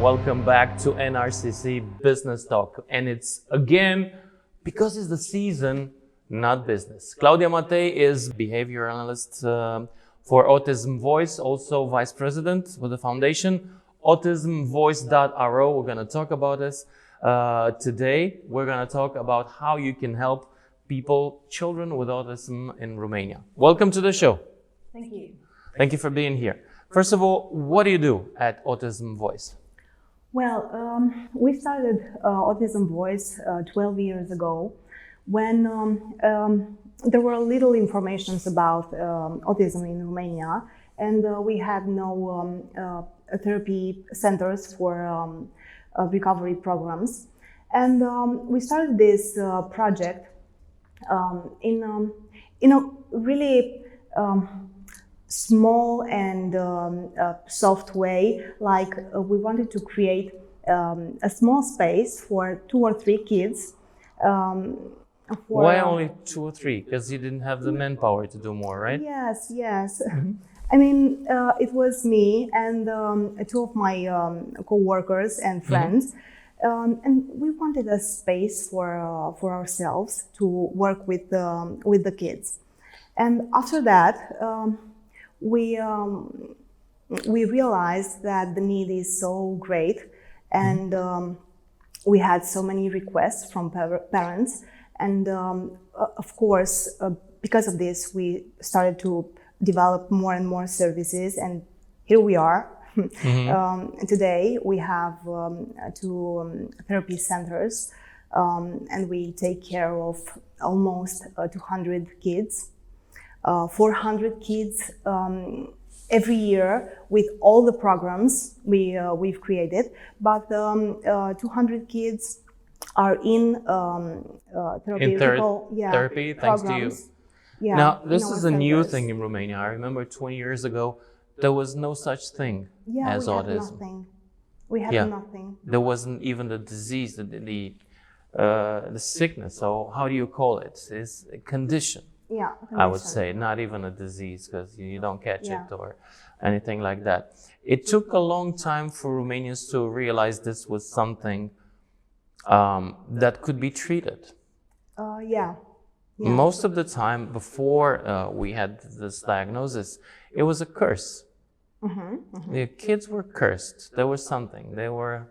welcome back to NRCC Business Talk. And it's again, because it's the season, not business. Claudia Matei is behavior analyst for Autism Voice, also vice president with the foundation. AutismVoice.ro, we're going to talk about this. Today, we're going to talk about how you can help people, children with autism in Romania. Welcome to the show. Thank you. Thank you for being here. First of all, what do you do at Autism Voice? Well, we started Autism Voice 12 years ago when there were little informations about autism in Romania, and we had no therapy centers for recovery programs. And we started this project in a really small and soft way, like we wanted to create a small space for 2 or 3 kids. Why only 2 or 3? Because you didn't have the manpower to do more, right? Yes, yes. Mm-hmm. I mean, it was me and 2 of my co-workers and friends. Mm-hmm. And we wanted a space for ourselves to work with the kids. And after that, we realized that the need is so great, and we had so many requests from parents, and of course, because of this, we started to develop more and more services, and here we are. Mm-hmm. Today we have 2 therapy centers, and we take care of almost 200 kids. 400 kids every year with all the programs we've created, but 200 kids are in therapy, thanks to you. Yeah, now, this is a new thing in Romania. I remember 20 years ago, there was no such thing as autism. Nothing. We had nothing. There wasn't even the disease, the sickness. So how do you call it? It's a condition. Yeah, I would say, not even a disease, because you don't catch it or anything like that. It took a long time for Romanians to realize this was something that could be treated. Yeah. Most of the time before we had this diagnosis, it was a curse. Mm-hmm, mm-hmm. The kids were cursed. There was something. They were,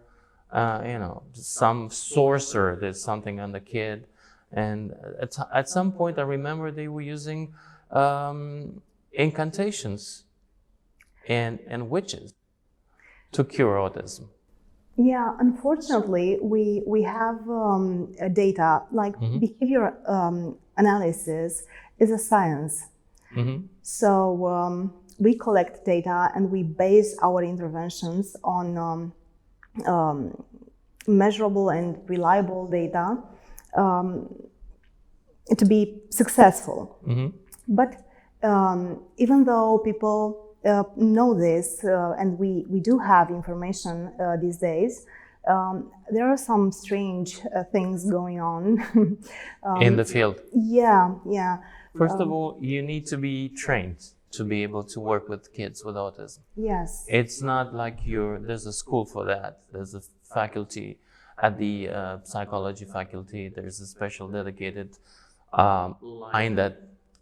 some sorcerer did something on the kid. And at some point, I remember they were using incantations and witches to cure autism. Yeah, unfortunately, we have data, like behavior analysis is a science. Mm-hmm. So we collect data and we base our interventions on measurable and reliable data to be successful. Mm-hmm. But even though people know this, and we do have information these days, there are some strange things going on. In the field? Yeah. First of all, you need to be trained to be able to work with kids with autism. Yes. It's not like there's a school for that. There's a faculty at the psychology faculty. There's a special dedicated line that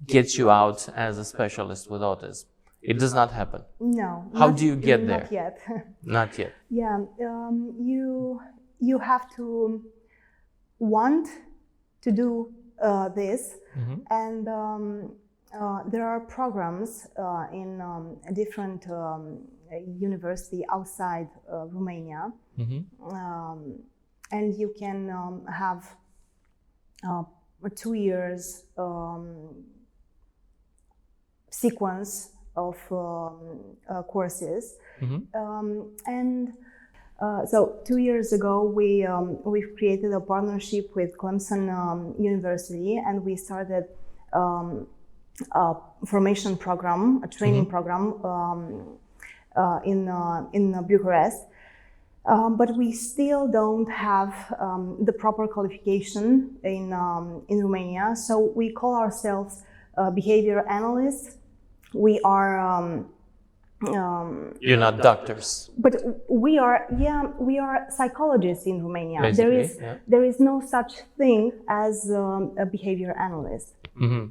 gets you out as a specialist with autism. It does not happen. No. How do you get there? Not yet. Not yet. Yeah. You have to want to do this, mm-hmm. and there are programs in a different university outside Romania. Mm-hmm. And you can have 2 years sequence of courses. Mm-hmm. So 2 years ago, we've created a partnership with Clemson University, and we started a formation program, a training mm-hmm. program in Bucharest. But we still don't have the proper qualification in Romania. So we call ourselves behavior analysts. We are You're not doctors. But we are psychologists in Romania. Basically, there is no such thing as a behavior analyst. Mm-hmm.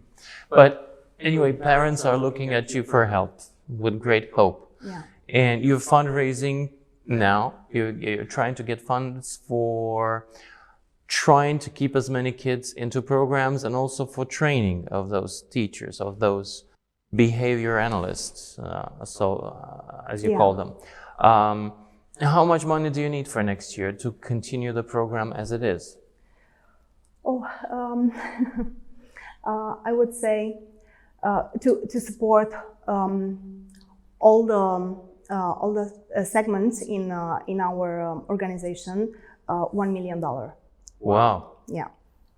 But anyway, parents are looking at you for help with great hope. Yeah. And you're fundraising now. You're trying to get funds for trying to keep as many kids into programs and also for training of those teachers, of those behavior analysts, as you call them. How much money do you need for next year to continue the program as it is? I would say to support all the segments in our organization, $1 million. Wow. Yeah.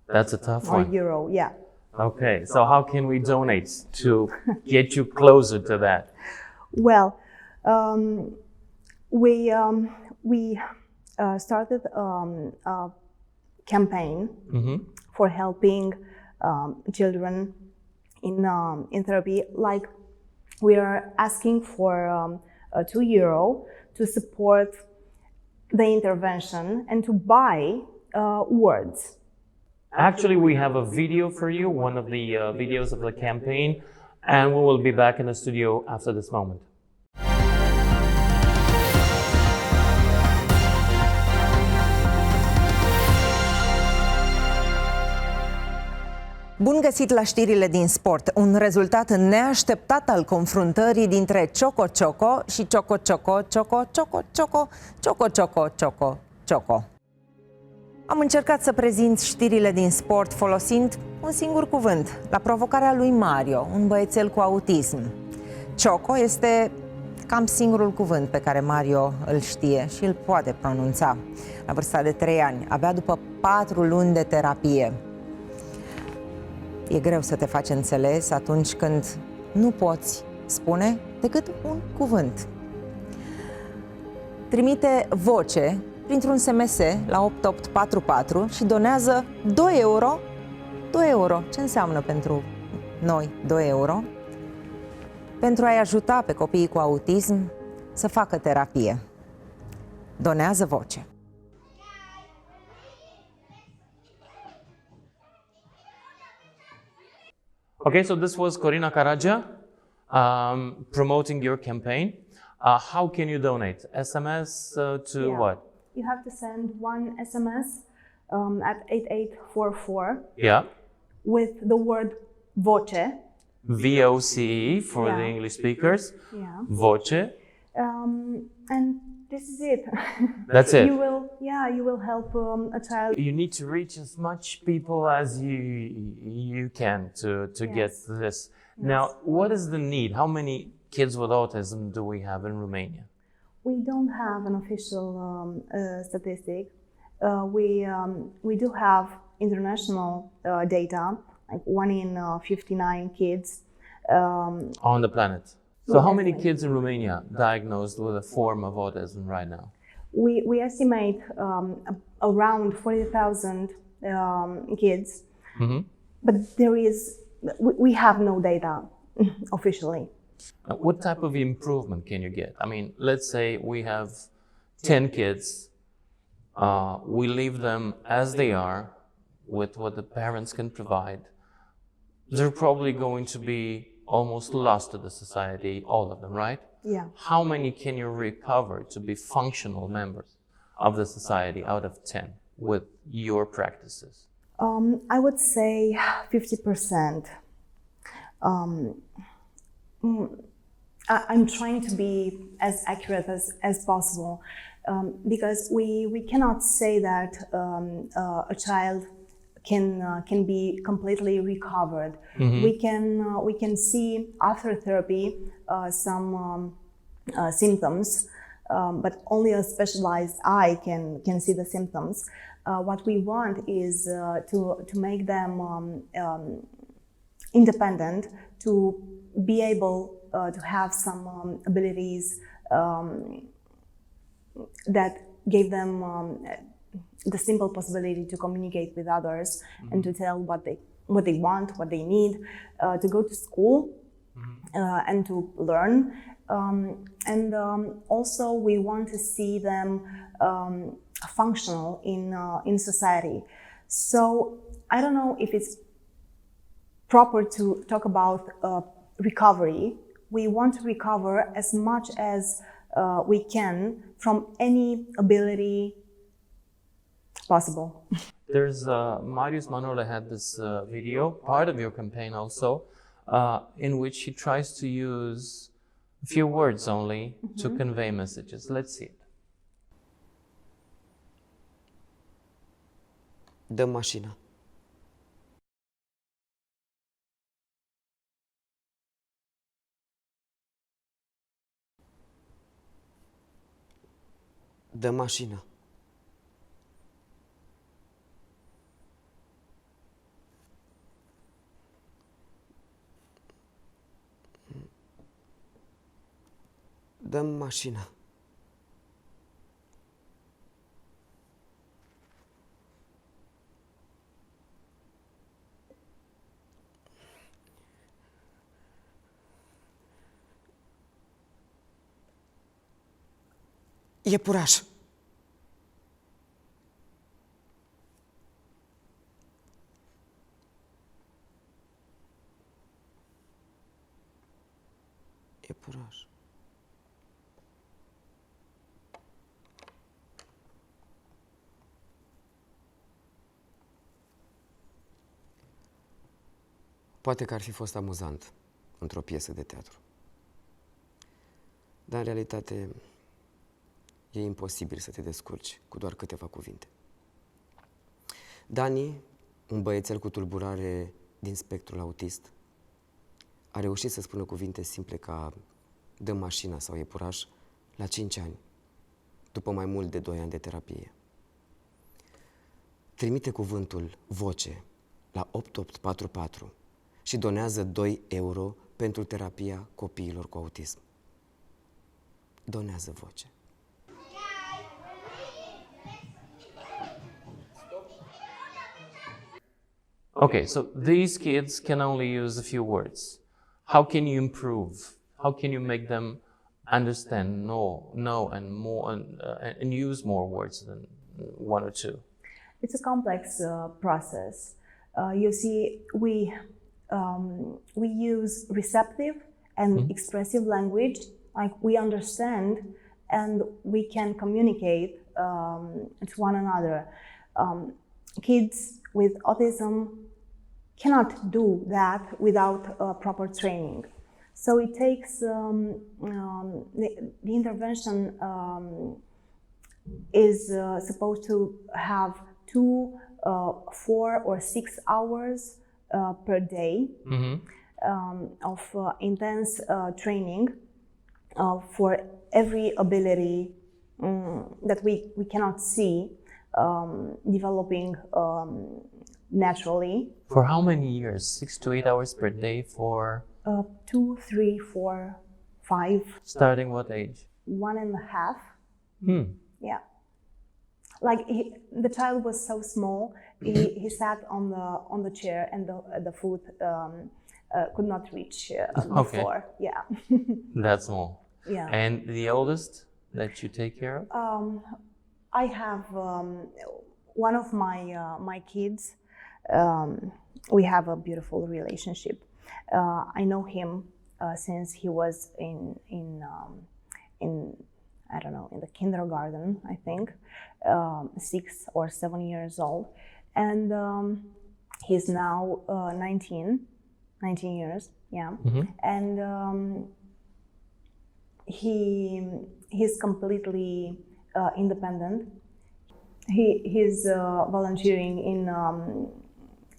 That's a tough one. Or euro, yeah. Okay, so how can we donate to get you closer to that? Well, we started a campaign for helping children in therapy. Like, we are asking for €2 to support the intervention and to buy words. Actually, we have a video for you, one of the videos of the campaign, and we will be back in the studio after this moment. Bun găsit la știrile din sport. Un rezultat neașteptat al confruntării dintre Choco Choco și Choco Choco Choco Choco Choco Choco Choco Choco Choco. Am încercat să prezint știrile din sport folosind un singur cuvânt, la provocarea lui Mario, un băiețel cu autism. Choco este cam singurul cuvânt pe care Mario îl știe și îl poate pronunța. La vârsta de 3 ani, abia după 4 luni de terapie. E greu să te faci înțeles atunci când nu poți spune decât un cuvânt. Trimite voce printr-un SMS la 8844 și donează 2 euro. 2 euro. Ce înseamnă pentru noi 2 euro? Pentru a-i ajuta pe copiii cu autism să facă terapie. Donează voce. Okay, so this was Corina Caragia promoting your campaign. How can you donate? SMS to what? You have to send one SMS at 8844 with the word voce. VOCE for the English speakers. Yeah. Voce. And this is it. That's it. You will help a child. You need to reach as much people as you can to get this. Yes. Now, what is the need? How many kids with autism do we have in Romania? We don't have an official statistic. We do have international data, like 1 in 59 kids on the planet. So how many kids in Romania diagnosed with a form of autism right now? We estimate around 40,000 kids, but we have no data officially. What type of improvement can you get? I mean, let's say we have 10 kids, we leave them as they are with what the parents can provide. They're probably going to be almost lost to the society, all of them, right? Yeah. How many can you recover to be functional members of the society out of 10 with your practices? I would say 50%. I'm trying to be as accurate as possible because we cannot say that a child can be completely recovered. We can see after therapy some symptoms, but only a specialized eye can see the symptoms. What we want is to make them independent, to be able to have some abilities that gave them the simple possibility to communicate with others and to tell what they want, what they need, to go to school and to learn, Also we want to see them functional in society. So I don't know if it's proper to talk about recovery. We want to recover as much as we can from any ability possible. There's Marius Manole had this video, part of your campaign also, in which he tries to use a few words only to convey messages. Let's see it. Dă mașina. Dă mașina. Dă mașina. Iepuraș. Iepuraș. Poate că ar fi fost amuzant într-o piesă de teatru. Dar în realitate e imposibil să te descurci cu doar câteva cuvinte. Dani, un băiețel cu tulburare din spectrul autist, a reușit să spună cuvinte simple ca dă mașina sau iepuraș la 5 ani, după mai mult de 2 ani de terapie. Trimite cuvântul voce la 8844 și donează 2 euro pentru terapia copiilor cu autism. Donează voce. Okay, so these kids can only use a few words. How can you improve? How can you make them understand, know, and more, and use more words than 1 or 2? It's a complex process. You see, we use receptive and expressive language, like we understand and we can communicate to one another. Kids with autism cannot do that without proper training. So it takes the intervention is supposed to have 2, 4 or 6 hours per day of intense training for every ability that we cannot see developing naturally. For how many years? 6 to 8 hours per day for? 2, 3, 4, 5. Starting what age? 1.5. Yeah. Like the child was so small, he sat on the chair and the foot could not reach the floor. Yeah. That's small. Yeah. And the oldest that you take care of? I have one of my kids. We have a beautiful relationship. I know him since he was in I don't know, in the kindergarten, I think, 6 or 7 years old, and he's now 19 years, yeah, and he's completely independent. He's volunteering in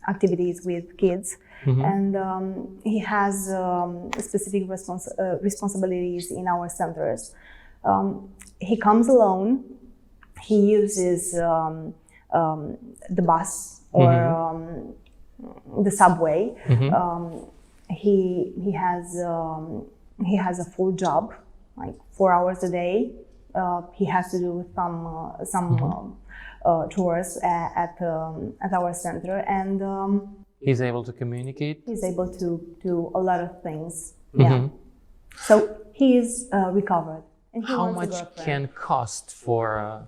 activities with kids, and he has specific responsibilities in our centers. He comes alone. He uses the bus or the subway. He has a full job, like 4 hours a day. He has to do some chores at our center, and he's able to communicate. He's able to do a lot of things. Yeah. So he is recovered. And he How wants a much girlfriend. can cost for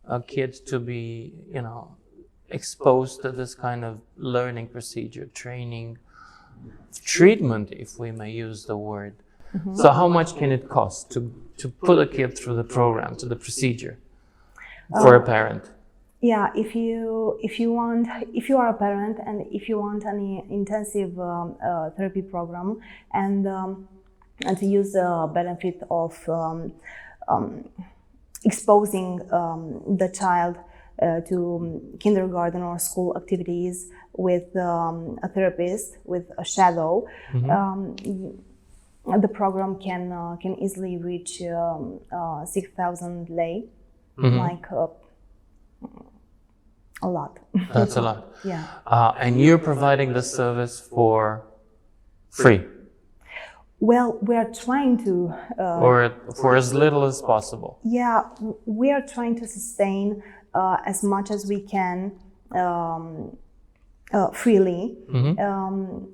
a kid to be, exposed to this kind of learning procedure, training, treatment, if we may use the word? So how much can it cost to put a kid through the program, to the procedure, for a parent? Yeah, if you are a parent and if you want an intensive therapy program and to use the benefit of exposing the child to kindergarten or school activities with a therapist, with a shadow, the program can easily reach 6,000 lei, like a lot. That's a lot. Yeah. And you're providing the service for free, Well, we are trying to. or for as little as possible. Yeah, we are trying to sustain as much as we can freely.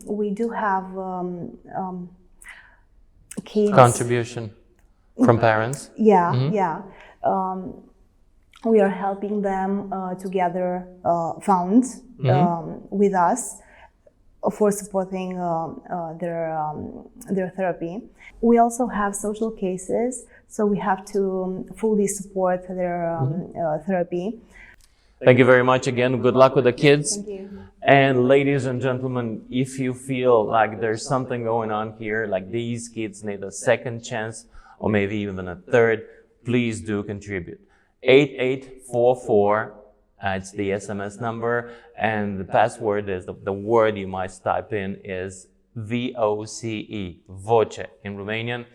We do have kids. Contribution from parents. Yeah, yeah. We are helping them to gather funds with us for supporting their therapy. We also have social cases, so we have to fully support their therapy. Thank you very much again. Good luck with the kids. Thank you. And ladies and gentlemen, if you feel like there's something going on here, like these kids need a second chance or maybe even a third, please do contribute. 8844, it's the SMS number, and the password is the word you might type in is VOCE, Voce in Romanian.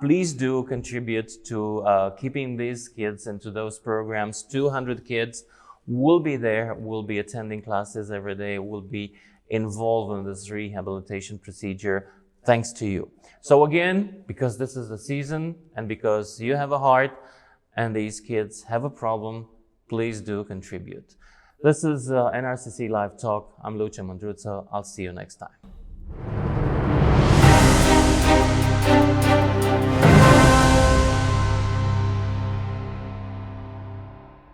Please do contribute to keeping these kids into those programs. 200 kids will be there, will be attending classes every day, will be involved in this rehabilitation procedure thanks to you. So again, because this is the season and because you have a heart and these kids have a problem, please do contribute. This is NRCC Live Talk. I'm Lucian Mîndruță. I'll see you next time.